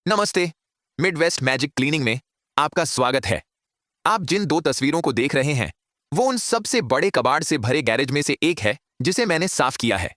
नमस्ते। Midwest magic cleaning में आपका स्वागत है। आप जिन दो तस्वीरों को देख रहे हैं वो उन सबसे बड़े कबाड़ से भरे गैरेज में से एक है जिसे मैंने साफ किया है।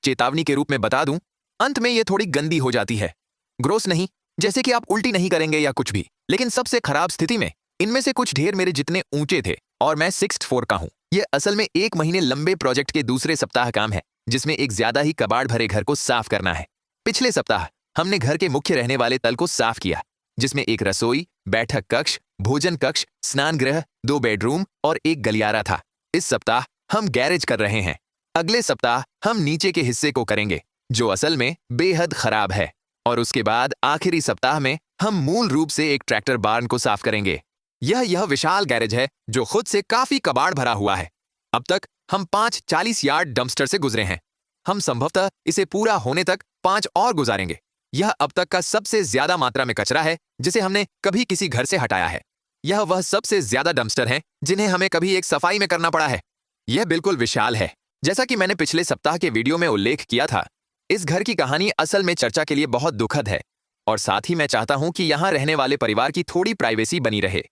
चेतावनी के रूप में बता दूं, अंत में ये थोड़ी गंदी हो जाती है। ग्रोस नहीं, जैसे कि आप उल्टी नहीं करेंगे या कुछ भी, लेकिन सबसे खराब स्थिति में इनमें से कुछ ढेर मेरे जितने ऊंचे थे और मैं 6th फ्लोर का हूं। ये असल में 1 महीने लंबे प्रोजेक्ट के दूसरे सप्ताह काम है जिसमें एक ज्यादा ही कबाड़ भरे घर को साफ करना है। पिछले सप्ताह हमने घर के मुख्य रहने वाले तल को साफ किया, जिसमें एक रसोई, बैठक कक्ष, भोजन कक्ष, स्नान गृह, 2 बेडरूम और एक गलियारा था। इस सप्ताह हम गैरेज कर रहे हैं। अगले सप्ताह हम नीचे के हिस्से को करेंगे जो असल में बेहद खराब है, और उसके बाद आखिरी सप्ताह में हम मूल रूप से एक ट्रैक्टर बार्न को साफ करेंगे। यह विशाल गैरेज है जो खुद से काफी कबाड़ भरा हुआ है। अब तक हम 5 40 यार्ड डंपस्टर से गुजरे हैं। हम संभवतः इसे पूरा होने तक 5 और गुजारेंगे। यह अब तक का सबसे ज्यादा मात्रा में कचरा है जिसे हमने कभी किसी घर से हटाया है। यह वह सबसे ज्यादा डंपस्टर हैं जिन्हें हमें कभी एक सफाई में करना पड़ा है। यह बिल्कुल विशाल है। जैसा कि मैंने पिछले सप्ताह के वीडियो में उल्लेख किया था, इस घर की कहानी असल में चर्चा के लिए बहुत दुखद है, और साथ ही मैं चाहता हूं कि यहां रहने वाले परिवार की थोड़ी प्राइवेसी बनी रहे।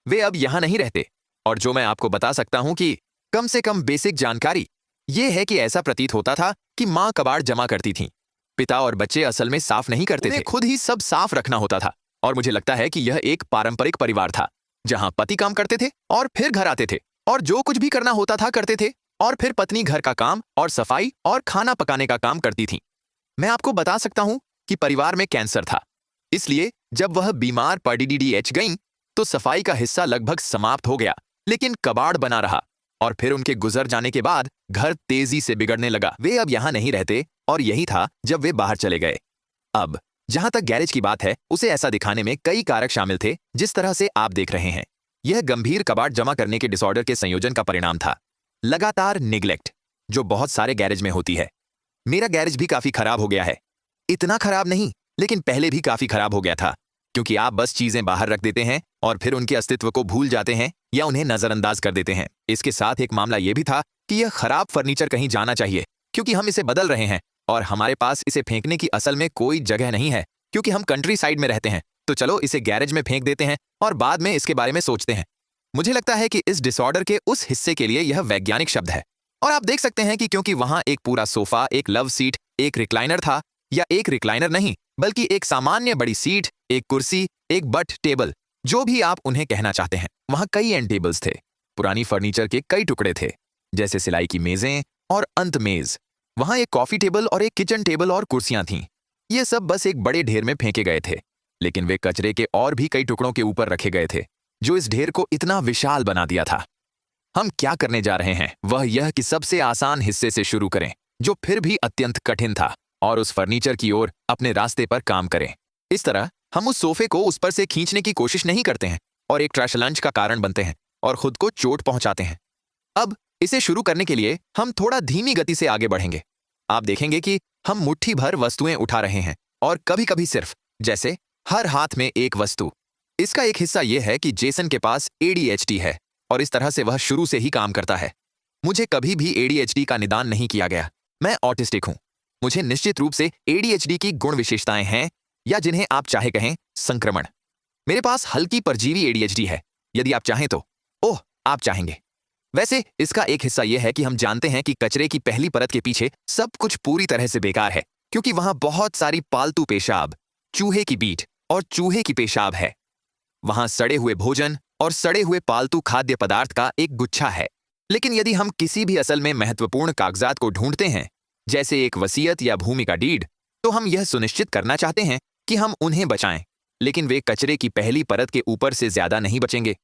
वे अब यहां नहीं रहते, और जो मैं आपको बता सकता हूं कि कम से कम बेसिक जानकारी यह है कि ऐसा प्रतीत होता था कि मां कबाड़ जमा करती थीं। पिता और बच्चे असल में साफ नहीं करते थे, खुद ही सब साफ रखना होता था। और मुझे लगता है कि यह एक पारंपरिक परिवार था जहां पति काम करते थे और फिर घर आते थे और जो कुछ भी करना होता था करते थे, और फिर पत्नी घर का काम और सफाई और खाना पकाने का काम करती थी। मैं आपको बता सकता हूं कि परिवार में कैंसर था, इसलिए जब वह बीमार पड़ीडीएच गईं तो सफाई का हिस्सा लगभग समाप्त हो गया, लेकिन कबाड़ बना रहा। और फिर उनके गुजर जाने के बाद घर तेजी से बिगड़ने लगा। वे अब यहां नहीं रहते, और यही था जब वे बाहर चले गए। अब जहां तक गैरेज की बात है, उसे ऐसा दिखाने में कई कारक शामिल थे जिस तरह से आप देख रहे हैं। यह गंभीर कबाड़ जमा करने के डिसऑर्डर के संयोजन का परिणाम था। लगातार निग्लेक्ट जो बहुत सारे गैरेज में होती है। मेरा गैरेज भी काफी खराब हो गया है। इतना खराब नहीं, लेकिन पहले भी काफी खराब हो गया था, क्योंकि आप बस चीजें बाहर रख देते हैं और फिर उनके अस्तित्व को भूल जाते हैं या उन्हें नजरअंदाज कर देते हैं। इसके साथ एक मामला यह भी था कि यह खराब फर्नीचर कहीं जाना चाहिए, क्योंकि हम इसे बदल रहे हैं और हमारे पास इसे फेंकने की असल में कोई जगह नहीं है, क्योंकि हम कंट्री साइड में रहते हैं। तो चलो इसे गैरेज में फेंक देते हैं और बाद में इसके बारे में सोचते हैं। मुझे लगता है कि इस डिसऑर्डर के उस हिस्से के लिए यह वैज्ञानिक शब्द है। और आप देख सकते हैं कि क्योंकि वहां एक पूरा सोफा, एक लव सीट, एक रिक्लाइनर था, या एक रिक्लाइनर नहीं बल्कि एक सामान्य बड़ी सीट, एक कुर्सी, एक बट टेबल, जो भी आप उन्हें कहना चाहते हैं। वहां कई एंड टेबल्स थे। पुरानी फर्नीचर के कई टुकड़े थे, जैसे सिलाई की मेजें और अंत मेज। वहां एक कॉफी टेबल और एक किचन टेबल और कुर्सियां थीं। ये सब बस एक बड़े ढेर में फेंके गए थे, लेकिन वे कचरे के और भी कई टुकड़ों के ऊपर रखे गए थे, जो इस ढेर को इतना विशाल बना दिया था। हम क्या करने जा रहे हैं वह यह कि सबसे आसान हिस्से से शुरू करें, जो फिर भी अत्यंत कठिन था, और उस फर्नीचर की ओर अपने रास्ते पर काम करें। इस तरह हम उस सोफे को उस पर से खींचने की कोशिश नहीं करते हैं और एक ट्रैश लंच का कारण बनते हैं और खुद को चोट पहुंचाते हैं। अब इसे शुरू करने के लिए हम थोड़ा धीमी गति से आगे बढ़ेंगे। आप देखेंगे कि हम मुट्ठी भर वस्तुएं उठा रहे हैं, और कभी कभी सिर्फ, जैसे हर हाथ में एक वस्तु। इसका एक हिस्सा यह है कि जेसन के पास ADHD है, और इस तरह से वह शुरू से ही काम करता है। मुझे कभी भी ADHD का निदान नहीं किया गया। मैं ऑटिस्टिक हूं। मुझे निश्चित रूप से ADHD की गुण विशेषताएं हैं, या जिन्हें आप चाहे कहें संक्रमण। मेरे पास हल्की परजीवी ADHD है, यदि आप चाहें तो। ओह, आप चाहेंगे। वैसे इसका एक हिस्सा यह है कि हम जानते हैं कि कचरे की पहली परत के पीछे सब कुछ पूरी तरह से बेकार है, क्योंकि वहां बहुत सारी पालतू पेशाब, चूहे की बीट और चूहे की पेशाब है। वहां सड़े हुए भोजन और सड़े हुए पालतू खाद्य पदार्थ का एक गुच्छा है। लेकिन यदि हम किसी भी असल में महत्वपूर्ण कागजात को ढूंढते हैं, जैसे एक वसीयत या भूमि का डीड, तो हम यह सुनिश्चित करना चाहते हैं कि हम उन्हें बचाएं, लेकिन वे कचरे की पहली परत के ऊपर से ज्यादा नहीं बचेंगे।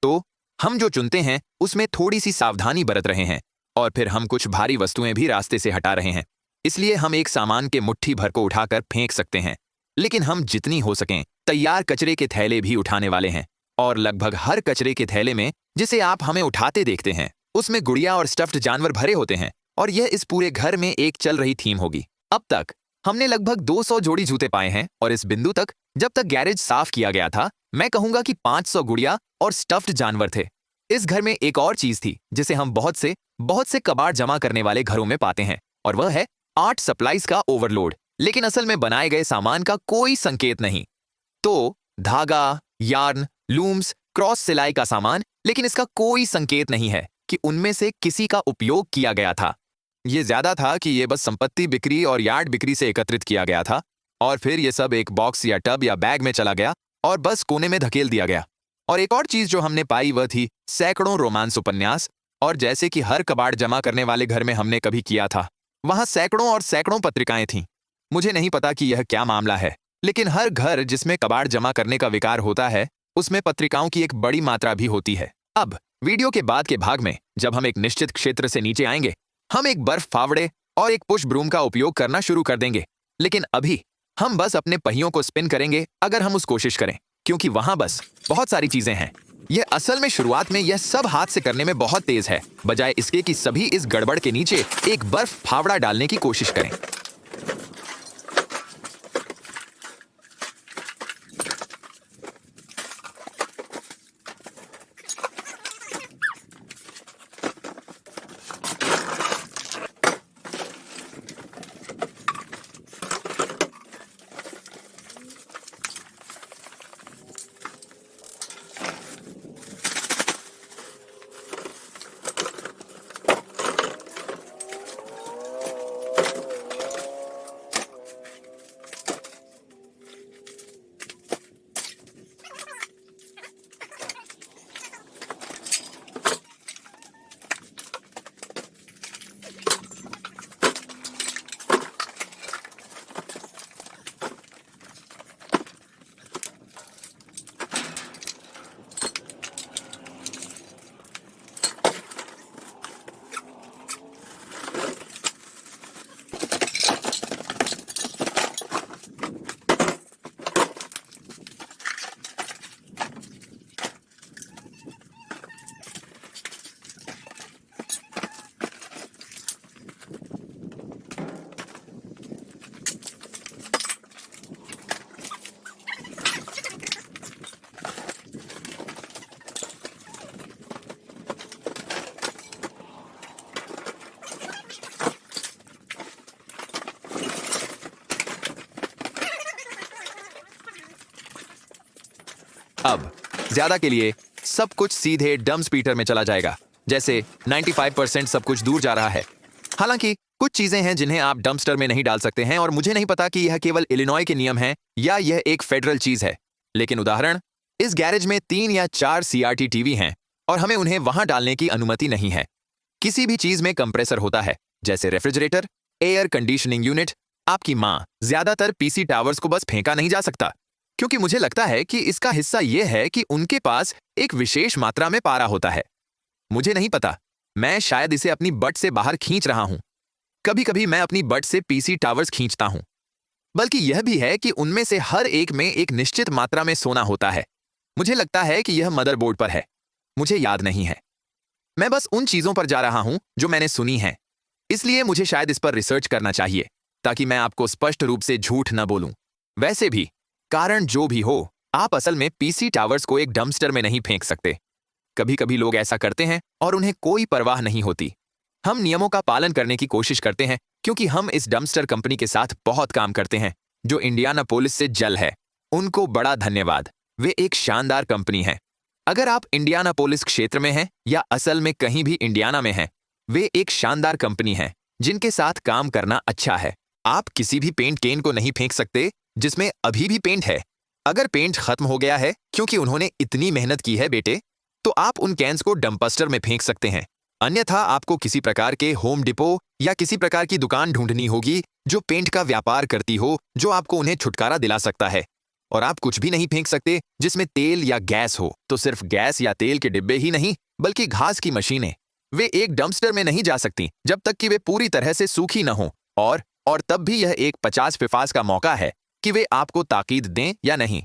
तो हम जो चुनते हैं उसमें थोड़ी सी सावधानी बरत रहे हैं, और फिर हम कुछ भारी वस्तुएं भी रास्ते से हटा रहे हैं। इसलिए हम एक सामान के मुट्ठी भर को उठाकर फेंक सकते हैं, लेकिन हम जितनी हो सकें तैयार कचरे के थैले भी उठाने वाले हैं। और लगभग हर कचरे के थैले में, जिसे आप हमें उठाते देखते हैं, उसमें गुड़िया और स्टफ्ड जानवर भरे होते हैं, और यह इस पूरे घर में एक चल रही थीम होगी। अब तक हमने लगभग 200 जोड़ी जूते पाए हैं, और इस बिंदु तक जब तक गैरेज साफ किया गया था, मैं कहूंगा कि 500 गुड़िया और स्टफ्ड जानवर थे। इस घर में एक और चीज थी जिसे हम बहुत से कबाड़ जमा करने वाले घरों में पाते हैं, और वह है आर्ट सप्लाईज का ओवरलोड। लेकिन असल में बनाए गए सामान का कोई संकेत नहीं। तो धागा, यार्न, लूम्स, क्रॉस सिलाई का सामान, लेकिन इसका कोई संकेत नहीं है कि उनमें से किसी का उपयोग किया गया था। ये ज्यादा था कि ये बस संपत्ति बिक्री और यार्ड बिक्री से एकत्रित किया गया था और फिर ये सब एक बॉक्स या टब या बैग में चला गया और बस कोने में धकेल दिया गया। और एक और चीज जो हमने पाई वह थी सैकड़ों रोमांस उपन्यास, और जैसे कि हर कबाड़ जमा करने वाले घर में हमने कभी किया था, वहां सैकड़ों और सैकड़ों पत्रिकाएं थीं। मुझे नहीं पता कि यह क्या मामला है, लेकिन हर घर जिसमें कबाड़ जमा करने का विकार होता है उसमें पत्रिकाओं की एक बड़ी मात्रा भी होती है। अब वीडियो के बाद के भाग में जब हम एक निश्चित क्षेत्र से नीचे आएंगे, हम एक बर्फ फावड़े और एक पुश ब्रूम का उपयोग करना शुरू कर देंगे, लेकिन अभी हम बस अपने पहियों को स्पिन करेंगे अगर हम उस कोशिश करें, क्योंकि वहां बस बहुत सारी चीजें हैं। यह असल में शुरुआत में यह सब हाथ से करने में बहुत तेज है, बजाय इसके कि सभी इस गड़बड़ के नीचे एक बर्फ फावड़ा डालने की कोशिश करें। अब ज्यादा के लिए सब कुछ सीधे डम्प स्पीटर में चला जाएगा, जैसे 95% सब कुछ दूर जा रहा है। हालांकि कुछ चीजें हैं जिन्हें आप डंपस्टर में नहीं डाल सकते हैं, और मुझे नहीं पता कि यह केवल इलिनॉय के नियम हैं या यह एक फेडरल चीज है। लेकिन उदाहरण, इस गैरेज में 3 या 4 सीआरटी टीवी हैं और हमें उन्हें वहां डालने की अनुमति नहीं है। किसी भी चीज में कंप्रेसर होता है, जैसे रेफ्रिजरेटर, एयर कंडीशनिंग यूनिट। आपकी मां ज्यादातर पीसी टावर्स को बस फेंका नहीं जा सकता, क्योंकि मुझे लगता है कि इसका हिस्सा यह है कि उनके पास एक विशेष मात्रा में पारा होता है। मुझे नहीं पता, मैं शायद इसे अपनी बट से बाहर खींच रहा हूं। कभी कभी मैं अपनी बट से पीसी टावर्स खींचता हूं। बल्कि यह भी है कि उनमें से हर एक में एक निश्चित मात्रा में सोना होता है। मुझे लगता है कि यह मदरबोर्ड पर है, मुझे याद नहीं है। मैं बस उन चीजों पर जा रहा हूं जो मैंने सुनी हैं, इसलिए मुझे शायद इस पर रिसर्च करना चाहिए ताकि मैं आपको स्पष्ट रूप से झूठ न बोलूं। वैसे भी कारण जो भी हो, आप असल में पीसी टावर्स को एक डंपस्टर में नहीं फेंक सकते। कभी कभी लोग ऐसा करते हैं और उन्हें कोई परवाह नहीं होती। हम नियमों का पालन करने की कोशिश करते हैं क्योंकि हम इस डंपस्टर कंपनी के साथ बहुत काम करते हैं जो इंडियानापोलिस से जल है। उनको बड़ा धन्यवाद, वे एक शानदार कंपनी है। अगर आप इंडियानापोलिस क्षेत्र में हैं या असल में कहीं भी इंडियाना में हैं, वे एक शानदार कंपनी है जिनके साथ काम करना अच्छा है। आप किसी भी पेंट केन को नहीं फेंक सकते जिसमें अभी भी पेंट है। अगर पेंट खत्म हो गया है क्योंकि उन्होंने इतनी मेहनत की है बेटे, तो आप उन कैंस को डंपस्टर में फेंक सकते हैं। अन्यथा आपको किसी प्रकार के होम डिपो या किसी प्रकार की दुकान ढूंढनी होगी जो पेंट का व्यापार करती हो, जो आपको उन्हें छुटकारा दिला सकता है। और आप कुछ भी नहीं फेंक सकते जिसमें तेल या गैस हो। तो सिर्फ गैस या तेल के डिब्बे ही नहीं, बल्कि घास की मशीनें, वे एक डंपस्टर में नहीं जा सकती जब तक कि वे पूरी तरह से सूखी न हो। और तब भी यह एक 50 फिफास का मौका है कि वे आपको ताकीद दें या नहीं।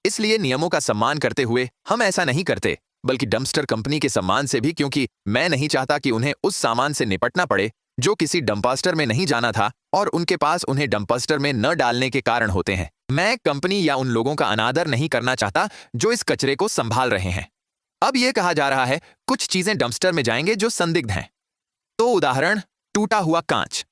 इसलिए नियमों का सम्मान करते हुए हम ऐसा नहीं करते, बल्कि डंपस्टर कंपनी के सम्मान से भी, क्योंकि मैं नहीं चाहता कि उन्हें उस सामान से निपटना पड़े जो किसी डंपस्टर में नहीं जाना था और उनके पास उन्हें डंपस्टर में न डालने के कारण होते हैं। मैं कंपनी या उन लोगों का अनादर नहीं करना चाहता जो इस कचरे को संभाल रहे हैं। अब यह कहा जा रहा है कुछ चीजें डंपस्टर में जाएंगे जो संदिग्ध हैं। तो उदाहरण, टूटा हुआ कांच।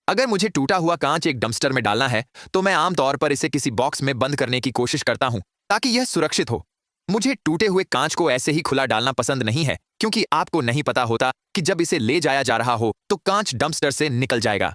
अगर मुझे टूटा हुआ कांच एक डंपस्टर में डालना है तो मैं आमतौर पर इसे किसी बॉक्स में बंद करने की कोशिश करता हूं ताकि यह सुरक्षित हो। मुझे टूटे हुए कांच को ऐसे ही खुला डालना पसंद नहीं है, क्योंकि आपको नहीं पता होता कि जब इसे ले जाया जा रहा हो तो कांच डंपस्टर से निकल जाएगा।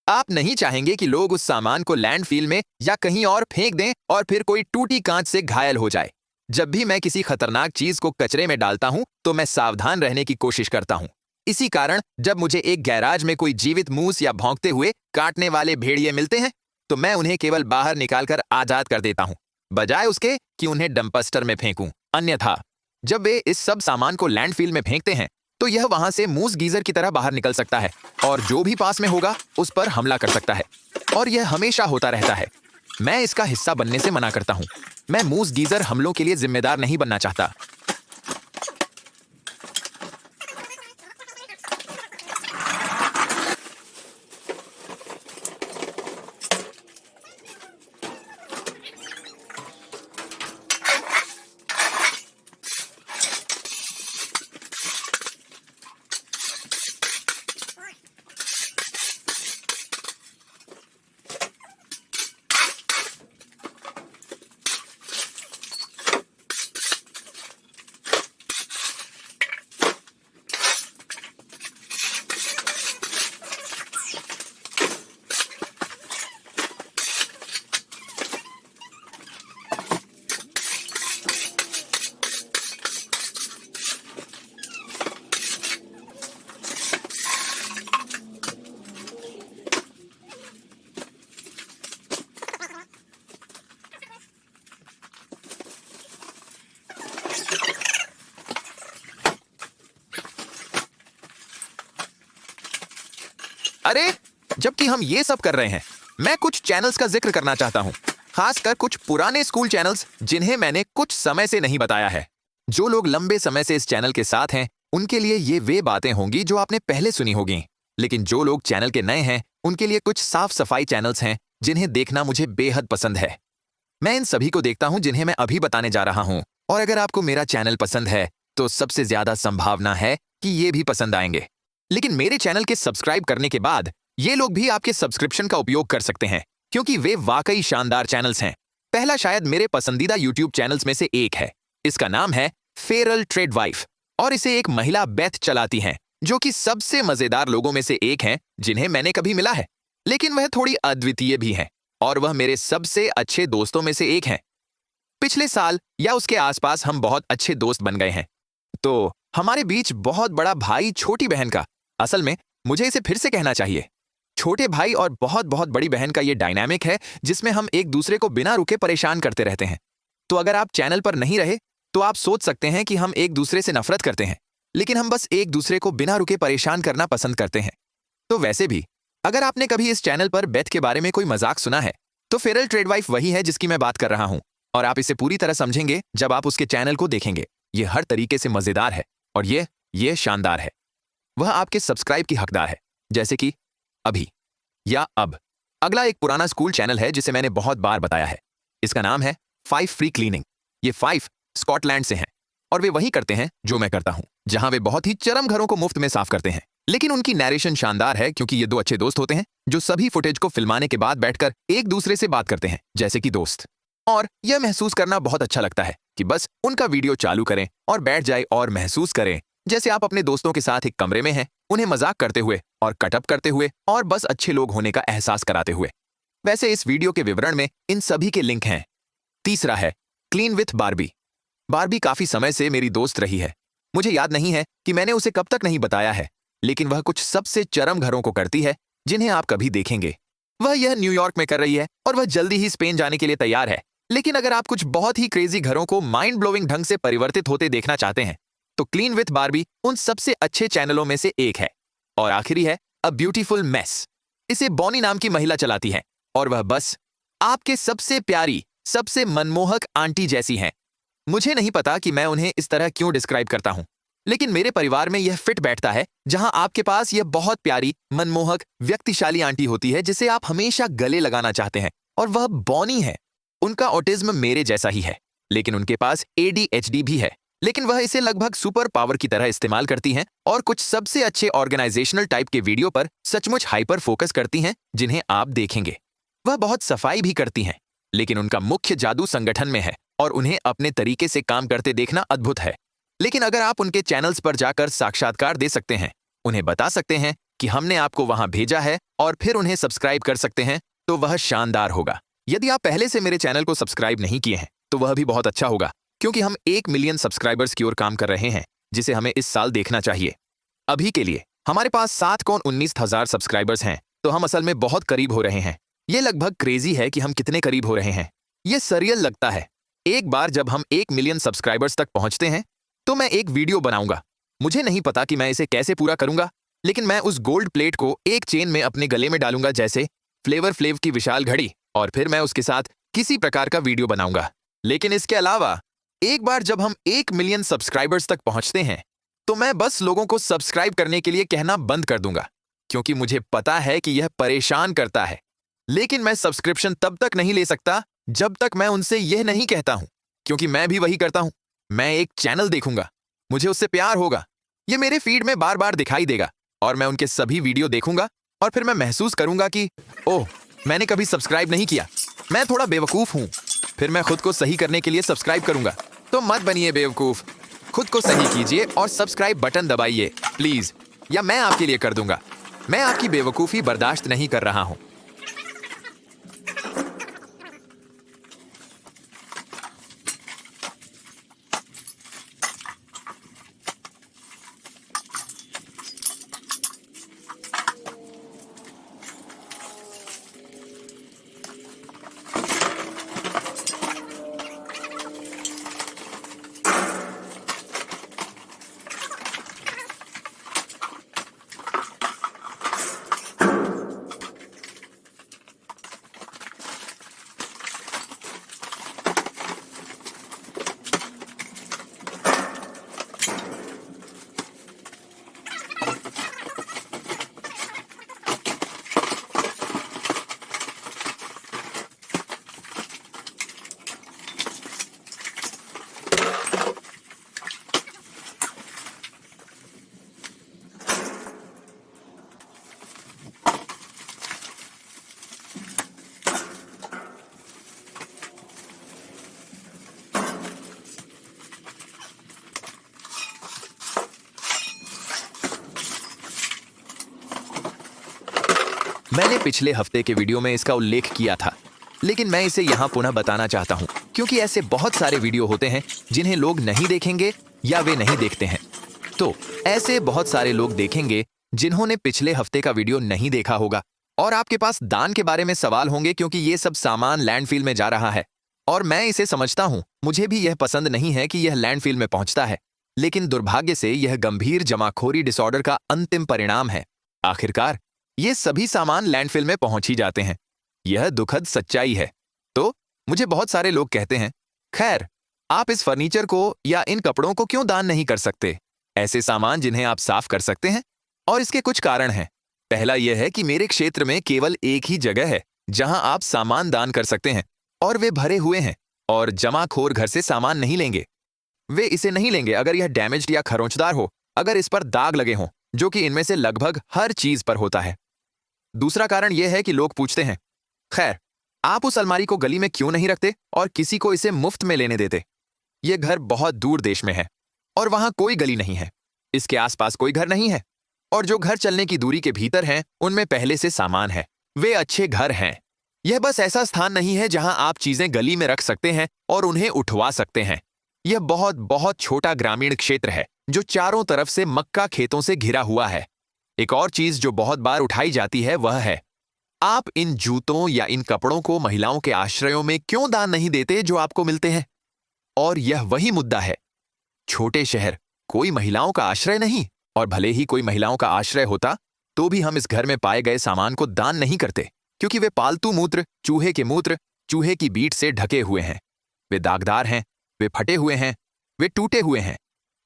आप नहीं चाहेंगे कि लोग उस सामान को लैंडफिल में या कहीं और फेंक दें और फिर कोई टूटी कांच से घायल हो जाए। जब भी मैं किसी खतरनाक चीज को कचरे में डालता हूं तो मैं सावधान रहने की कोशिश करता हूं। इसी कारण जब मुझे एक गैराज में कोई जीवित मूस या भौंकते हुए काटने वाले भेड़िए मिलते हैं तो मैं उन्हें केवल बाहर निकालकर आजाद कर देता हूं, बजाय उसके कि उन्हें डंपस्टर में फेंकूं। अन्यथा जब वे इस सब सामान को लैंडफिल में फेंकते हैं तो यह वहां से मूस गीजर की तरह बाहर निकल सकता है और जो भी पास में होगा उस पर हमला कर सकता है, और यह हमेशा होता रहता है। मैं इसका हिस्सा बनने से मना करता हूं। मैं मूस गीजर हमलों के लिए जिम्मेदार नहीं बनना चाहता। अरे, जबकि हम ये सब कर रहे हैं, मैं कुछ चैनल्स का जिक्र करना चाहता हूं, खासकर कुछ पुराने स्कूल चैनल्स जिन्हें मैंने कुछ समय से नहीं बताया है। जो लोग लंबे समय से इस चैनल के साथ हैं, उनके लिए ये वे बातें होंगी जो आपने पहले सुनी होगी, लेकिन जो लोग चैनल के नए हैं, उनके लिए कुछ साफ सफाई चैनल्स हैं जिन्हें देखना मुझे बेहद पसंद है। मैं इन सभी को देखता हूं जिन्हें मैं अभी बताने जा रहा हूं, और अगर आपको मेरा चैनल पसंद है तो सबसे ज्यादा संभावना है कि ये भी पसंद आएंगे। लेकिन मेरे चैनल के सब्सक्राइब करने के बाद ये लोग भी आपके सब्सक्रिप्शन का उपयोग कर सकते हैं, क्योंकि वे वाकई शानदार चैनल्स हैं। पहला शायद मेरे पसंदीदा यूट्यूब चैनल्स में से एक है। इसका नाम है फेरल ट्रेडवाइफ, और इसे एक महिला बेथ चलाती हैं, जो कि सबसे मजेदार लोगों में से एक हैं जिन्हें मैंने कभी मिला है। लेकिन वह थोड़ी अद्वितीय भी हैं, और वह मेरे सबसे अच्छे दोस्तों में से एक हैं। पिछले साल या उसके आसपास हम बहुत अच्छे दोस्त बन गए हैं। तो हमारे बीच बहुत बड़ा भाई छोटी बहन का, असल में मुझे इसे फिर से कहना चाहिए, छोटे भाई और बहुत बहुत बड़ी बहन का ये डायनामिक है जिसमें हम एक दूसरे को बिना रुके परेशान करते रहते हैं। तो अगर आप चैनल पर नहीं रहे तो आप सोच सकते हैं कि हम एक दूसरे से नफरत करते हैं, लेकिन हम बस एक दूसरे को बिना रुके परेशान करना पसंद करते हैं। तो वैसे भी अगर आपने कभी इस चैनल पर बेथ के बारे में कोई मजाक सुना है तो फेरल ट्रेडवाइफ वही है जिसकी मैं बात कर रहा हूं, और आप इसे पूरी तरह समझेंगे जब आप उसके चैनल को देखेंगे। ये हर तरीके से मजेदार है और ये शानदार है। वह आपके सब्सक्राइब की हकदार है, जैसे कि अभी या अब। अगला एक पुराना स्कूल चैनल है जिसे मैंने बहुत बार बताया है। इसका नाम है 5 फ्री क्लीनिंग। ये 5 स्कॉटलैंड से हैं, और वे वही करते हैं जो मैं करता हूं, जहां वे बहुत ही चरम घरों को मुफ्त में साफ करते हैं। लेकिन उनकी नैरेशन शानदार है, क्योंकि ये 2 अच्छे दोस्त होते हैं जो सभी फुटेज को फिल्माने के बाद बैठकर एक दूसरे से बात करते हैं जैसे कि दोस्त। और यह महसूस करना बहुत अच्छा लगता है कि बस उनका वीडियो चालू करें और बैठ जाए और महसूस करें जैसे आप अपने दोस्तों के साथ एक कमरे में हैं, उन्हें मजाक करते हुए और कटअप करते हुए और बस अच्छे लोग होने का एहसास कराते हुए। वैसे इस वीडियो के विवरण में इन सभी के लिंक हैं। तीसरा है क्लीन विथ बार्बी। बार्बी काफी समय से मेरी दोस्त रही है। मुझे याद नहीं है कि मैंने उसे कब तक नहीं बताया है, लेकिन वह कुछ सबसे चरम घरों को करती है जिन्हें आप कभी देखेंगे। वह यह न्यूयॉर्क में कर रही है और वह जल्दी ही स्पेन जाने के लिए तैयार है। लेकिन अगर आप कुछ बहुत ही क्रेजी घरों को माइंड ब्लोइंग ढंग से परिवर्तित होते देखना चाहते हैं तो क्लीन विथ बार्बी उन सबसे अच्छे चैनलों में से एक है। और आखिरी है अ ब्यूटीफुल मेस। इसे बॉनी नाम की महिला चलाती है, और वह बस आपके सबसे प्यारी, सबसे मनमोहक आंटी जैसी हैं। मुझे नहीं पता कि मैं उन्हें इस तरह क्यों डिस्क्राइब करता हूं, लेकिन मेरे परिवार में यह फिट बैठता है, जहां आपके पास यह बहुत प्यारी, मनमोहक, व्यक्तिशाली आंटी होती है जिसे आप हमेशा गले लगाना चाहते हैं, और वह बॉनी है। उनका ऑटिज्म मेरे जैसा ही है, लेकिन उनके पास ADHD भी है, लेकिन वह इसे लगभग सुपर पावर की तरह इस्तेमाल करती हैं और कुछ सबसे अच्छे ऑर्गेनाइजेशनल टाइप के वीडियो पर सचमुच हाइपर फोकस करती हैं जिन्हें आप देखेंगे। वह बहुत सफाई भी करती हैं, लेकिन उनका मुख्य जादू संगठन में है, और उन्हें अपने तरीके से काम करते देखना अद्भुत है। लेकिन अगर आप उनके चैनल्स पर जाकर साक्षात्कार दे सकते हैं, उन्हें बता सकते हैं कि हमने आपको वहां भेजा है और फिर उन्हें सब्सक्राइब कर सकते हैं, तो वह शानदार होगा। यदि आप पहले से मेरे चैनल को सब्सक्राइब नहीं किए हैं तो वह भी बहुत अच्छा होगा, क्योंकि हम 1 मिलियन सब्सक्राइबर्स की ओर काम कर रहे हैं, जिसे हमें इस साल देखना चाहिए। अभी के लिए हमारे पास 7,19,000 सब्सक्राइबर्स हैं, तो हम असल में बहुत करीब हो रहे हैं। ये लगभग क्रेजी है कि हम कितने करीब हो रहे हैं। ये सरियल लगता है। एक बार जब हम 1 मिलियन सब्सक्राइबर्स तक पहुंचते हैं तो मैं एक वीडियो बनाऊंगा। मुझे नहीं पता कि मैं इसे कैसे पूरा करूंगा, लेकिन मैं उस गोल्ड प्लेट को एक चेन में अपने गले में डालूंगा जैसे फ्लेवर फ्लेव की विशाल घड़ी, और फिर मैं उसके साथ किसी प्रकार का वीडियो बनाऊंगा। लेकिन इसके अलावा एक बार जब हम 1 मिलियन सब्सक्राइबर्स तक पहुंचते हैं तो मैं बस लोगों को सब्सक्राइब करने के लिए कहना बंद कर दूंगा, क्योंकि मुझे पता है कि यह परेशान करता है। लेकिन मैं सब्सक्रिप्शन तब तक नहीं ले सकता जब तक मैं उनसे यह नहीं कहता हूं, क्योंकि मैं भी वही करता हूं। मैं एक चैनल देखूंगा, मुझे उससे प्यार होगा, ये मेरे फीड में बार बार दिखाई देगा और मैं उनके सभी वीडियो देखूंगा और फिर मैं महसूस करूंगा कि ओह, मैंने कभी सब्सक्राइब नहीं किया, मैं थोड़ा बेवकूफ हूं। फिर मैं खुद को सही करने के लिए सब्सक्राइब करूंगा। तो मत बनिए बेवकूफ, खुद को सही कीजिए और सब्सक्राइब बटन दबाइए प्लीज, या मैं आपके लिए कर दूंगा। मैं आपकी बेवकूफी बर्दाश्त नहीं कर रहा हूं। मैंने पिछले हफ्ते के वीडियो में इसका उल्लेख किया था, लेकिन मैं इसे यहाँ पुनः बताना चाहता हूँ, क्योंकि ऐसे बहुत सारे वीडियो होते हैं जिन्हें लोग नहीं देखेंगे या वे नहीं देखते हैं। तो ऐसे बहुत सारे लोग देखेंगे जिन्होंने पिछले हफ्ते का वीडियो नहीं देखा होगा, और आपके पास दान के बारे में सवाल होंगे, क्योंकि ये सब सामान लैंडफिल में जा रहा है और मैं इसे समझता हूँ। मुझे भी यह पसंद नहीं है कि यह लैंडफिल में पहुंचता है, लेकिन दुर्भाग्य से यह गंभीर जमाखोरी डिसऑर्डर का अंतिम परिणाम है। आखिरकार ये सभी सामान लैंडफिल में पहुंच ही जाते हैं। यह दुखद सच्चाई है। तो मुझे बहुत सारे लोग कहते हैं, खैर, आप इस फर्नीचर को या इन कपड़ों को क्यों दान नहीं कर सकते, ऐसे सामान जिन्हें आप साफ कर सकते हैं। और इसके कुछ कारण हैं। पहला यह है कि मेरे क्षेत्र में केवल एक ही जगह है जहां आप सामान दान कर सकते हैं, और वे भरे हुए हैं, और जमाखोर घर से सामान नहीं लेंगे। वे इसे नहीं लेंगे अगर यह डैमेज्ड या खरोंचदार हो, अगर इस पर दाग लगे हों, जो कि इनमें से लगभग हर चीज पर होता है। दूसरा कारण यह है कि लोग पूछते हैं, खैर, आप उस अलमारी को गली में क्यों नहीं रखते और किसी को इसे मुफ्त में लेने देते। यह घर बहुत दूर देश में है और वहां कोई गली नहीं है, इसके आसपास कोई घर नहीं है, और जो घर चलने की दूरी के भीतर हैं उनमें पहले से सामान है। वे अच्छे घर हैं। यह बस ऐसा स्थान नहीं है जहां आप चीजें गली में रख सकते हैं और उन्हें उठवा सकते हैं। यह बहुत बहुत छोटा ग्रामीण क्षेत्र है जो चारों तरफ से मक्का खेतों से घिरा हुआ है। एक और चीज जो बहुत बार उठाई जाती है वह है, आप इन जूतों या इन कपड़ों को महिलाओं के आश्रयों में क्यों दान नहीं देते जो आपको मिलते हैं। और यह वही मुद्दा है। छोटे शहर, कोई महिलाओं का आश्रय नहीं, और भले ही कोई महिलाओं का आश्रय होता तो भी हम इस घर में पाए गए सामान को दान नहीं करते, क्योंकि वे पालतू मूत्र, चूहे की बीट से ढके हुए हैं। वे दागदार हैं, वे फटे हुए हैं, वे टूटे हुए हैं।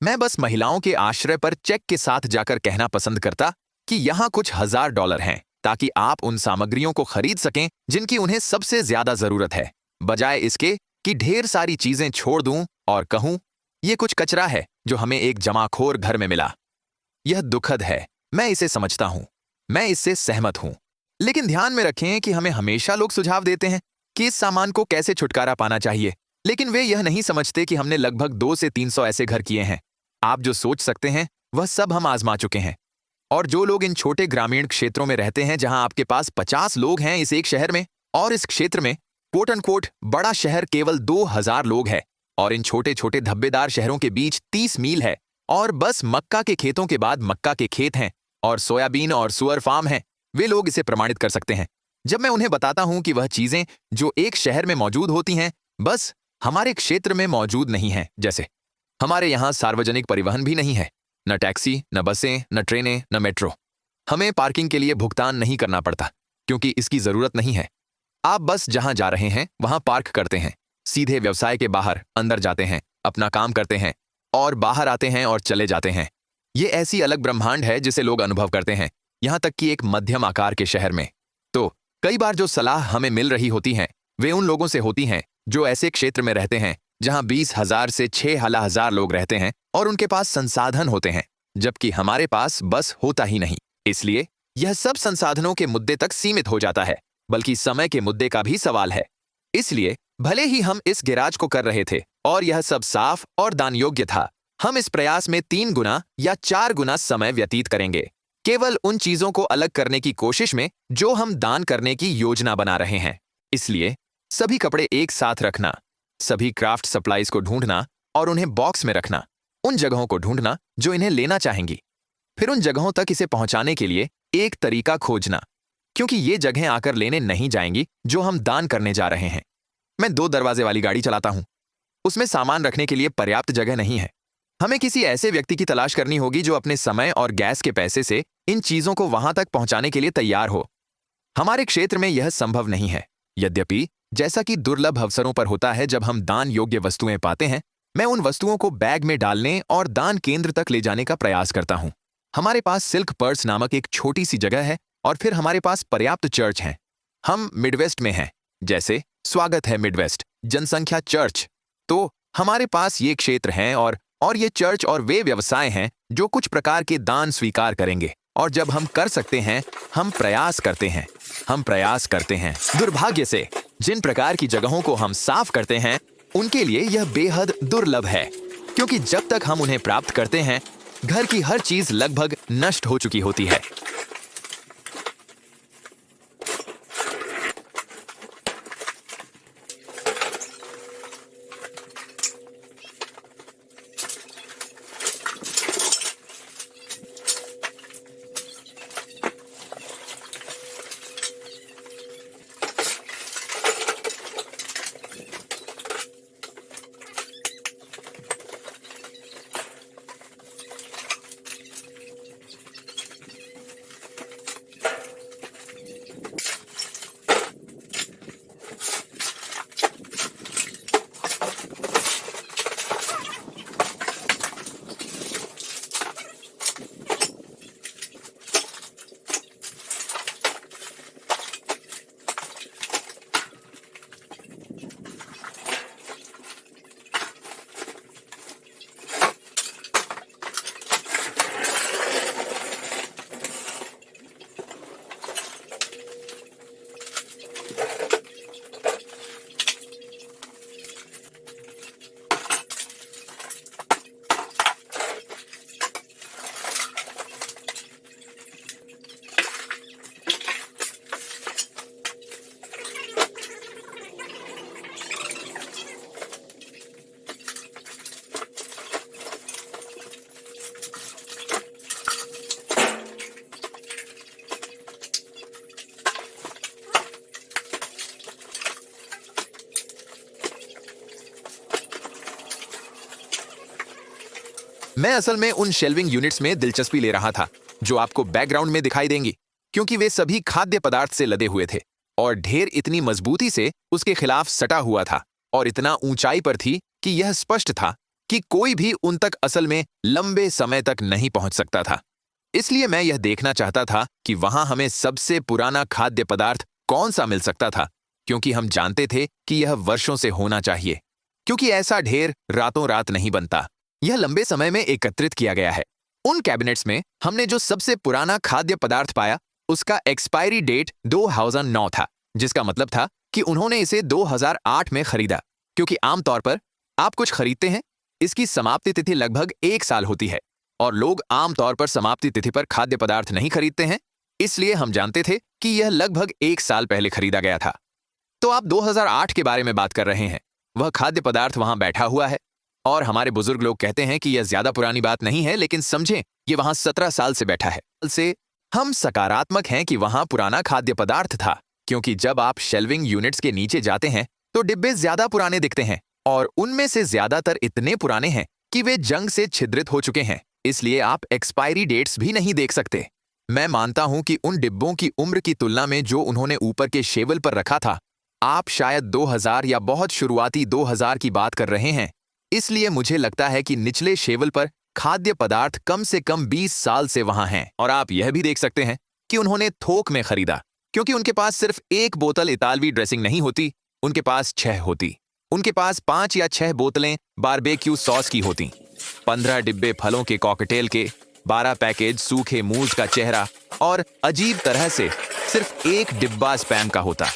मैं बस महिलाओं के आश्रय पर चेक के साथ जाकर कहना पसंद करता कि यहाँ कुछ $1000 हैं, ताकि आप उन सामग्रियों को खरीद सकें जिनकी उन्हें सबसे ज्यादा जरूरत है, बजाय इसके कि ढेर सारी चीजें छोड़ दूं और कहूं, ये कुछ कचरा है जो हमें एक जमाखोर घर में मिला। यह दुखद है, मैं इसे समझता हूं, मैं इससे सहमत हूं। लेकिन ध्यान में रखें कि हमें हमेशा लोग सुझाव देते हैं कि इस सामान को कैसे छुटकारा पाना चाहिए, लेकिन वे यह नहीं समझते कि हमने लगभग 200 से 300 ऐसे घर किए हैं। आप जो सोच सकते हैं वह सब हम आजमा चुके हैं। और जो लोग इन छोटे ग्रामीण क्षेत्रों में रहते हैं जहां आपके पास 50 लोग हैं इस एक शहर में, और इस क्षेत्र में कोट अनकोट बड़ा शहर केवल 2000 लोग है, और इन छोटे छोटे धब्बेदार शहरों के बीच 30 मील है, और बस मक्का के खेतों के बाद मक्का के खेत हैं और सोयाबीन और सुअर फार्म हैं। वे लोग इसे प्रमाणित कर सकते हैं। जब मैं उन्हें बताता हूं कि वह चीजें जो एक शहर में मौजूद होती हैं बस हमारे क्षेत्र में मौजूद नहीं है। जैसे हमारे यहाँ सार्वजनिक परिवहन भी नहीं है, न टैक्सी, न बसें, न ट्रेनें, न मेट्रो। हमें पार्किंग के लिए भुगतान नहीं करना पड़ता क्योंकि इसकी जरूरत नहीं है। आप बस जहां जा रहे हैं वहां पार्क करते हैं, सीधे व्यवसाय के बाहर अंदर जाते हैं, अपना काम करते हैं और बाहर आते हैं और चले जाते हैं। ये ऐसी अलग ब्रह्मांड है जिसे लोग अनुभव करते हैं, यहां तक कि एक मध्यम आकार के शहर में। तो कई बार जो सलाह हमें मिल रही होती हैं वे उन लोगों से होती हैं जो ऐसे क्षेत्र में रहते हैं जहां 20,000 से 6,000 लोग रहते हैं और उनके पास संसाधन होते हैं, जबकि हमारे पास बस होता ही नहीं। इसलिए यह सब संसाधनों के मुद्दे तक सीमित हो जाता है, बल्कि समय के मुद्दे का भी सवाल है। इसलिए भले ही हम इस गैराज को कर रहे थे और यह सब साफ और दान योग्य था, हम इस प्रयास में 3 गुना या 4 गुना समय व्यतीत करेंगे, केवल उन चीजों को अलग करने की कोशिश में जो हम दान करने की योजना बना रहे हैं। इसलिए सभी कपड़े एक साथ रखना, सभी क्राफ्ट सप्लाईज को ढूंढना और उन्हें बॉक्स में रखना, उन जगहों को ढूंढना जो इन्हें लेना चाहेंगी, फिर उन जगहों तक इसे पहुंचाने के लिए एक तरीका खोजना, क्योंकि ये जगहें आकर लेने नहीं जाएंगी जो हम दान करने जा रहे हैं। मैं 2 दरवाजे वाली गाड़ी चलाता हूं, उसमें सामान रखने के लिए पर्याप्त जगह नहीं है। हमें किसी ऐसे व्यक्ति की तलाश करनी होगी जो अपने समय और गैस के पैसे से इन चीजों को वहां तक पहुंचाने के लिए तैयार हो। हमारे क्षेत्र में यह संभव नहीं है, यद्यपि जैसा कि दुर्लभ अवसरों पर होता है जब हम दान योग्य वस्तुएं पाते हैं, मैं उन वस्तुओं को बैग में डालने और दान केंद्र तक ले जाने का प्रयास करता हूं। हमारे पास सिल्क पर्स नामक एक छोटी सी जगह है और फिर हमारे पास पर्याप्त चर्च हैं। हम मिडवेस्ट में हैं, जैसे स्वागत है मिडवेस्ट जनसंख्या चर्च। तो हमारे पास ये क्षेत्र हैं और ये चर्च और वे व्यवसाय हैं जो कुछ प्रकार के दान स्वीकार करेंगे, और जब हम कर सकते हैं हम प्रयास करते हैं। दुर्भाग्य से जिन प्रकार की जगहों को हम साफ करते हैं उनके लिए यह बेहद दुर्लभ है, क्योंकि जब तक हम उन्हें प्राप्त करते हैं घर की हर चीज लगभग नष्ट हो चुकी होती है। मैं असल में उन शेल्विंग यूनिट्स में दिलचस्पी ले रहा था जो आपको बैकग्राउंड में दिखाई देंगी, क्योंकि वे सभी खाद्य पदार्थ से लदे हुए थे और ढेर इतनी मजबूती से उसके खिलाफ सटा हुआ था और इतना ऊंचाई पर थी कि यह स्पष्ट था कि कोई भी उन तक असल में लंबे समय तक नहीं पहुंच सकता था। इसलिए मैं यह देखना चाहता था कि वहां हमें सबसे पुराना खाद्य पदार्थ कौन सा मिल सकता था, क्योंकि हम जानते थे कि यह वर्षों से होना चाहिए, क्योंकि ऐसा ढेर रातों रात नहीं बनता। यह लंबे समय में एकत्रित किया गया है। उन कैबिनेट्स में हमने जो सबसे पुराना खाद्य पदार्थ पाया उसका एक्सपायरी डेट 2009 था, जिसका मतलब था कि उन्होंने इसे 2008 में खरीदा। क्योंकि आमतौर पर आप कुछ खरीदते हैं, इसकी समाप्ति तिथि लगभग 1 साल होती है और लोग आमतौर पर समाप्ति तिथि पर खाद्य पदार्थ नहीं खरीदते हैं, इसलिए हम जानते थे कि यह लगभग 1 साल पहले खरीदा गया था। तो आप 2008 के बारे में बात कर रहे हैं। वह खाद्य पदार्थ वहां बैठा हुआ है और हमारे बुजुर्ग लोग कहते हैं कि यह ज्यादा पुरानी बात नहीं है, लेकिन समझें ये वहां 17 साल से बैठा है। से हम सकारात्मक हैं कि वहां पुराना खाद्य पदार्थ था, क्योंकि जब आप शेल्विंग यूनिट्स के नीचे जाते हैं तो डिब्बे ज्यादा पुराने दिखते हैं और उनमें से ज्यादातर इतने पुराने हैं कि वे जंग से छिद्रित हो चुके हैं, इसलिए आप एक्सपायरी डेट्स भी नहीं देख सकते। मैं मानता हूं कि उन डिब्बों की उम्र की तुलना में जो उन्होंने ऊपर के शेवल पर रखा था, आप शायद 2000 या बहुत शुरुआती 2000 की बात कर रहे हैं, इसलिए मुझे लगता है कि निचले शेवल पर खाद्य पदार्थ कम से कम 20 साल से वहां हैं। और आप यह भी देख सकते हैं कि उन्होंने थोक में खरीदा, क्योंकि उनके पास सिर्फ 1 बोतल इतालवी ड्रेसिंग नहीं होती, उनके पास 6 होती। उनके पास 5 या 6 बोतलें बारबेक्यू सॉस की होती, 15 डिब्बे फलों के कॉकटेल के, 12 पैकेज सूखे मूज का चेहरा और अजीब तरह से सिर्फ 1 डिब्बा स्पैम का होता।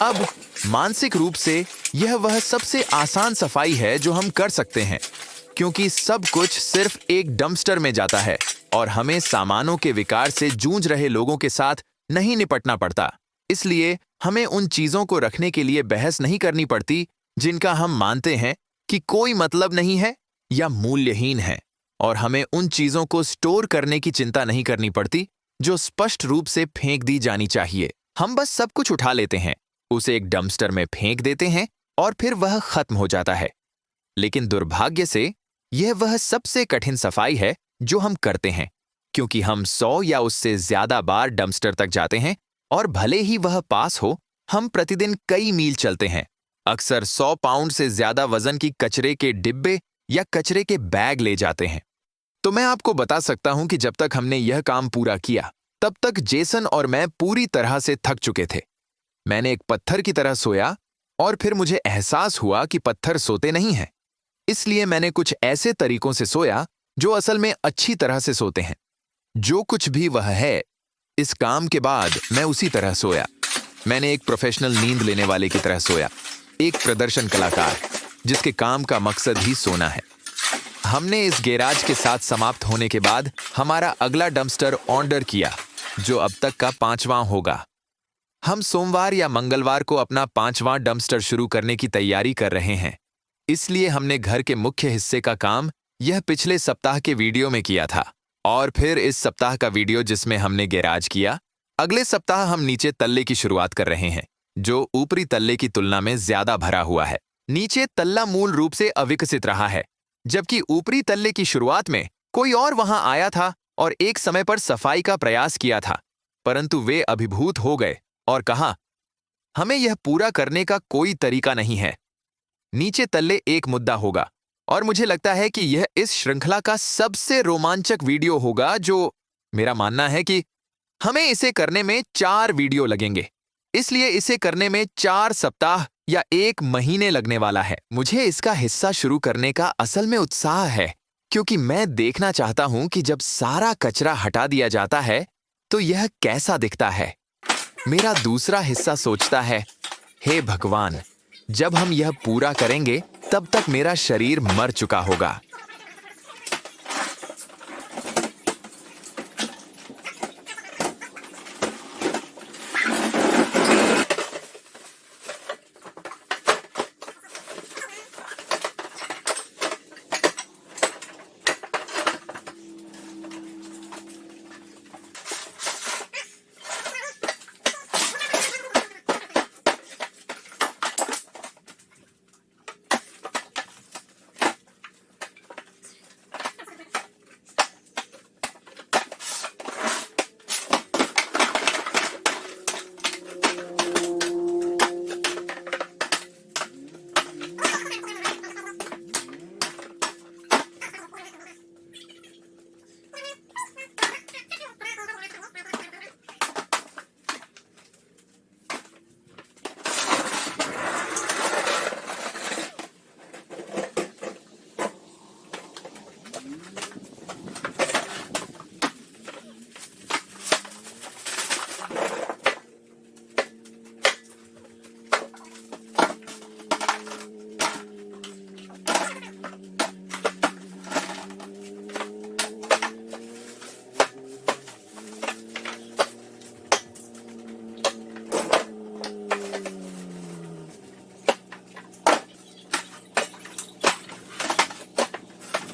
अब मानसिक रूप से यह वह सबसे आसान सफाई है जो हम कर सकते हैं, क्योंकि सब कुछ सिर्फ एक डंपस्टर में जाता है और हमें सामानों के विकार से जूझ रहे लोगों के साथ नहीं निपटना पड़ता। इसलिए हमें उन चीजों को रखने के लिए बहस नहीं करनी पड़ती जिनका हम मानते हैं कि कोई मतलब नहीं है या मूल्यहीन है, और हमें उन चीजों को स्टोर करने की चिंता नहीं करनी पड़ती जो स्पष्ट रूप से फेंक दी जानी चाहिए। हम बस सब कुछ उठा लेते हैं, उसे एक डंपस्टर में फेंक देते हैं और फिर वह खत्म हो जाता है। लेकिन दुर्भाग्य से यह वह सबसे कठिन सफाई है जो हम करते हैं, क्योंकि हम 100 या उससे ज्यादा बार डंपस्टर तक जाते हैं और भले ही वह पास हो, हम प्रतिदिन कई मील चलते हैं, अक्सर 100 पाउंड से ज्यादा वजन की कचरे के डिब्बे या कचरे के बैग ले जाते हैं। तो मैं आपको बता सकता हूं कि जब तक हमने यह काम पूरा किया, तब तक जेसन और मैं पूरी तरह से थक चुके थे। मैंने एक पत्थर की तरह सोया और फिर मुझे एहसास हुआ कि पत्थर सोते नहीं हैं। इसलिए मैंने कुछ ऐसे तरीकों से सोया जो असल में अच्छी तरह से सोते हैं। जो कुछ भी वह है, इस काम के बाद मैं उसी तरह सोया। मैंने एक प्रोफेशनल नींद लेने वाले की तरह सोया, एक प्रदर्शन कलाकार जिसके काम का मकसद ही सोना है। हमने इस गैराज के साथ समाप्त होने के बाद हमारा अगला डंपस्टर ऑर्डर किया, जो अब तक का 5वां होगा। हम सोमवार या मंगलवार को अपना 5वां डंपस्टर शुरू करने की तैयारी कर रहे हैं, इसलिए हमने घर के मुख्य हिस्से का काम यह पिछले सप्ताह के वीडियो में किया था, और फिर इस सप्ताह का वीडियो जिसमें हमने गैराज किया। अगले सप्ताह हम नीचे तल्ले की शुरुआत कर रहे हैं, जो ऊपरी तल्ले की तुलना में ज्यादा भरा हुआ है। नीचे तल्ला मूल रूप से अविकसित रहा है, जबकि ऊपरी तल्ले की शुरुआत में कोई और वहां आया था और एक समय पर सफाई का प्रयास किया था, परंतु वे अभिभूत हो गए और कहा, हमें यह पूरा करने का कोई तरीका नहीं है। नीचे तल्ले एक मुद्दा होगा और मुझे लगता है कि यह इस श्रृंखला का सबसे रोमांचक वीडियो होगा, जो मेरा मानना है कि हमें इसे करने में 4 वीडियो लगेंगे। इसलिए इसे करने में 4 सप्ताह या 1 महीने लगने वाला है। मुझे इसका हिस्सा शुरू करने का असल में उत्साह है, क्योंकि मैं देखना चाहता हूं कि जब सारा कचरा हटा दिया जाता है तो यह कैसा दिखता है। मेरा दूसरा हिस्सा सोचता है, हे भगवान, जब हम यह पूरा करेंगे तब तक मेरा शरीर मर चुका होगा।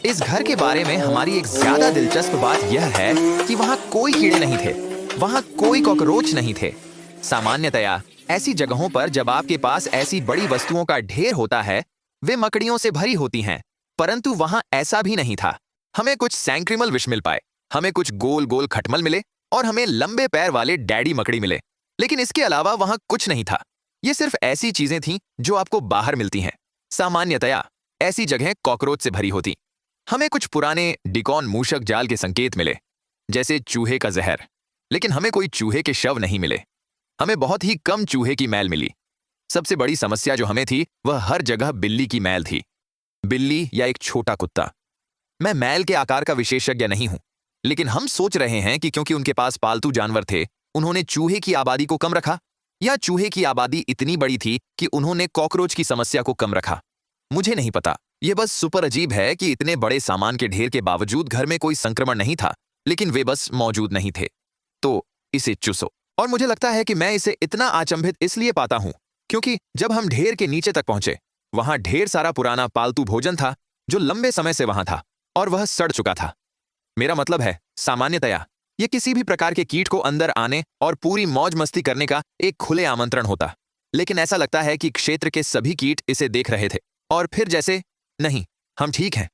इस घर के बारे में हमारी एक ज्यादा दिलचस्प बात यह है कि वहां कोई कीड़े नहीं थे, वहां कोई कॉकरोच नहीं थे। सामान्यतया ऐसी जगहों पर जब आपके पास ऐसी बड़ी वस्तुओं का ढेर होता है, वे मकड़ियों से भरी होती हैं, परंतु वहां ऐसा भी नहीं था। हमें कुछ सैंक्रीमल विष मिल पाए, हमें कुछ गोल गोल खटमल मिले और हमें लंबे पैर वाले डैडी मकड़ी मिले, लेकिन इसके अलावा वहां कुछ नहीं था। ये सिर्फ ऐसी चीजें थीं जो आपको बाहर मिलती हैं। सामान्यतया ऐसी जगहें कॉकरोच से भरी होती। हमें कुछ पुराने डिकॉन मूषक जाल के संकेत मिले, जैसे चूहे का जहर, लेकिन हमें कोई चूहे के शव नहीं मिले। हमें बहुत ही कम चूहे की मैल मिली। सबसे बड़ी समस्या जो हमें थी वह हर जगह बिल्ली की मैल थी। बिल्ली या एक छोटा कुत्ता। मैं मैल के आकार का विशेषज्ञ नहीं हूं, लेकिन हम सोच रहे हैं कि क्योंकि उनके पास पालतू जानवर थे, उन्होंने चूहे की आबादी को कम रखा, या चूहे की आबादी इतनी बड़ी थी कि उन्होंने कॉकरोच की समस्या को कम रखा। मुझे नहीं पता। यह बस सुपर अजीब है कि इतने बड़े सामान के ढेर के बावजूद घर में कोई संक्रमण नहीं था, लेकिन वे बस मौजूद नहीं थे। तो इसे चूसो। और मुझे लगता है कि मैं इसे इतना अचंभित इसलिए पाता हूं क्योंकि जब हम ढेर के नीचे तक पहुंचे, वहां ढेर सारा पुराना पालतू भोजन था जो लंबे समय से वहां था और वह सड़ चुका था। मेरा मतलब है, सामान्यतया यह किसी भी प्रकार के कीट को अंदर आने और पूरी मौज मस्ती करने का एक खुले आमंत्रण होता, लेकिन ऐसा लगता है कि क्षेत्र के सभी कीट इसे देख रहे थे और फिर जैसे, नहीं, हम ठीक हैं।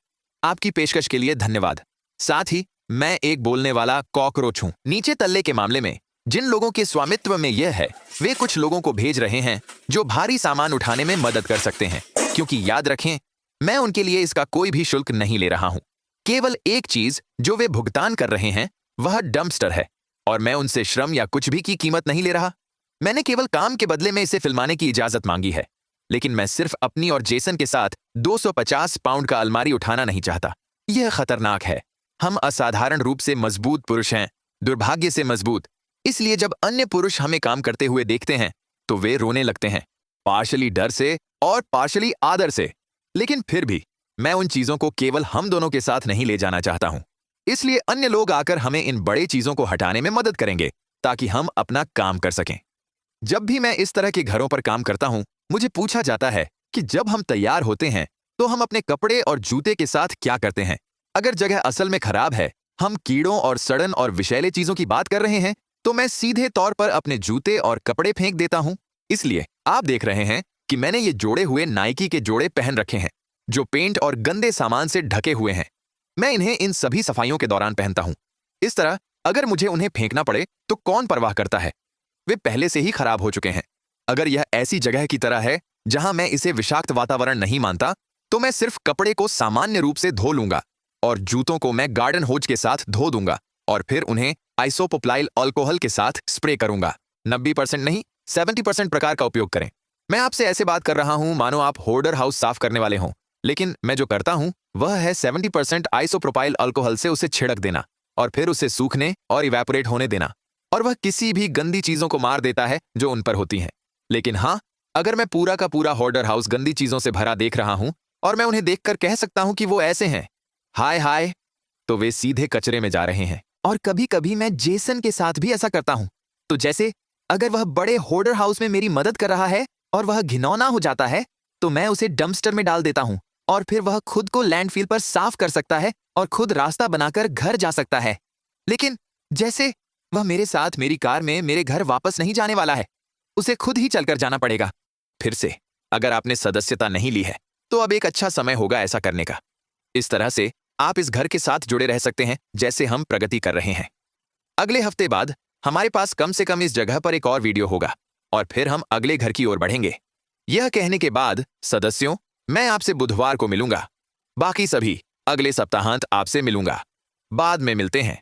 आपकी पेशकश के लिए धन्यवाद। साथ ही मैं एक बोलने वाला कॉकरोच हूं। नीचे तल्ले के मामले में जिन लोगों के स्वामित्व में यह है, वे कुछ लोगों को भेज रहे हैं जो भारी सामान उठाने में मदद कर सकते हैं, क्योंकि याद रखें, मैं उनके लिए इसका कोई भी शुल्क नहीं ले रहा हूं। केवल एक चीज जो वे भुगतान कर रहे हैं वह डंपस्टर है, और मैं उनसे श्रम या कुछ भी की कीमत नहीं ले रहा। मैंने केवल काम के बदले में इसे फिल्माने की इजाजत मांगी है, लेकिन मैं सिर्फ अपनी और जेसन के साथ 250 पाउंड का अलमारी उठाना नहीं चाहता। यह खतरनाक है। हम असाधारण रूप से मजबूत पुरुष हैं, दुर्भाग्य से मजबूत। इसलिए जब अन्य पुरुष हमें काम करते हुए देखते हैं तो वे रोने लगते हैं, पार्शली डर से और पार्शली आदर से। लेकिन फिर भी मैं उन चीजों को केवल हम दोनों के साथ नहीं ले जाना चाहता हूं। इसलिए अन्य लोग आकर हमें इन बड़े चीजों को हटाने में मदद करेंगे ताकि हम अपना काम कर सकें। जब भी मैं इस तरह के घरों पर काम करता हूं, मुझे पूछा जाता है कि जब हम तैयार होते हैं तो हम अपने कपड़े और जूते के साथ क्या करते हैं। अगर जगह असल में खराब है, हम कीड़ों और सड़न और विषैले चीजों की बात कर रहे हैं, तो मैं सीधे तौर पर अपने जूते और कपड़े फेंक देता हूं। इसलिए आप देख रहे हैं कि मैंने ये जोड़े हुए नाइकी के जोड़े पहन रखे हैं जो पेंट और गंदे सामान से ढके हुए हैं। मैं इन्हें इन सभी सफाइयों के दौरान पहनता हूं। इस तरह अगर मुझे उन्हें फेंकना पड़े तो कौन परवाह करता है, वे पहले से ही खराब हो चुके हैं। अगर यह ऐसी जगह की तरह है जहां मैं इसे विषाक्त वातावरण नहीं मानता, तो मैं सिर्फ कपड़े को सामान्य रूप से धो लूंगा और जूतों को मैं गार्डन होज के साथ धो दूंगा और फिर उन्हें आइसोप्रोपाइल अल्कोहल के साथ स्प्रे करूंगा। 90% नहीं, 70% प्रकार का उपयोग करें। मैं आपसे ऐसे बात कर रहा हूं मानो आप होर्डर हाउस साफ करने वाले हों, लेकिन मैं जो करता हूं वह है 70% आइसोप्रोपाइल अल्कोहल से उसे छिड़क देना और फिर उसे सूखने और इवेपोरेट होने देना, और वह किसी भी गंदी चीजों को मार देता है जो उन पर होती हैं। लेकिन हाँ, अगर मैं पूरा का पूरा होर्डर हाउस गंदी चीजों से भरा देख रहा हूं और मैं उन्हें देखकर कह सकता हूं कि वो ऐसे हैं, हाय हाय, तो वे सीधे कचरे में जा रहे हैं। और कभी कभी मैं जेसन के साथ भी ऐसा करता हूं। तो जैसे अगर वह बड़े होर्डर हाउस में मेरी मदद कर रहा है और वह घिनौना हो जाता है तो मैं उसे डंपस्टर में डाल देता हूं और फिर वह खुद को लैंडफिल पर साफ कर सकता है और खुद रास्ता बनाकर घर जा सकता है। लेकिन जैसे वह मेरे साथ मेरी कार में मेरे घर वापस नहीं जाने वाला है, उसे खुद ही चलकर जाना पड़ेगा। फिर से, अगर आपने सदस्यता नहीं ली है तो अब एक अच्छा समय होगा ऐसा करने का। इस तरह से आप इस घर के साथ जुड़े रह सकते हैं जैसे हम प्रगति कर रहे हैं। अगले हफ्ते बाद हमारे पास कम से कम इस जगह पर एक और वीडियो होगा और फिर हम अगले घर की ओर बढ़ेंगे। यह कहने के बाद सदस्यों, मैं आपसे बुधवार को मिलूंगा। बाकी सभी अगले सप्ताहांत आपसे मिलूंगा। बाद में मिलते हैं।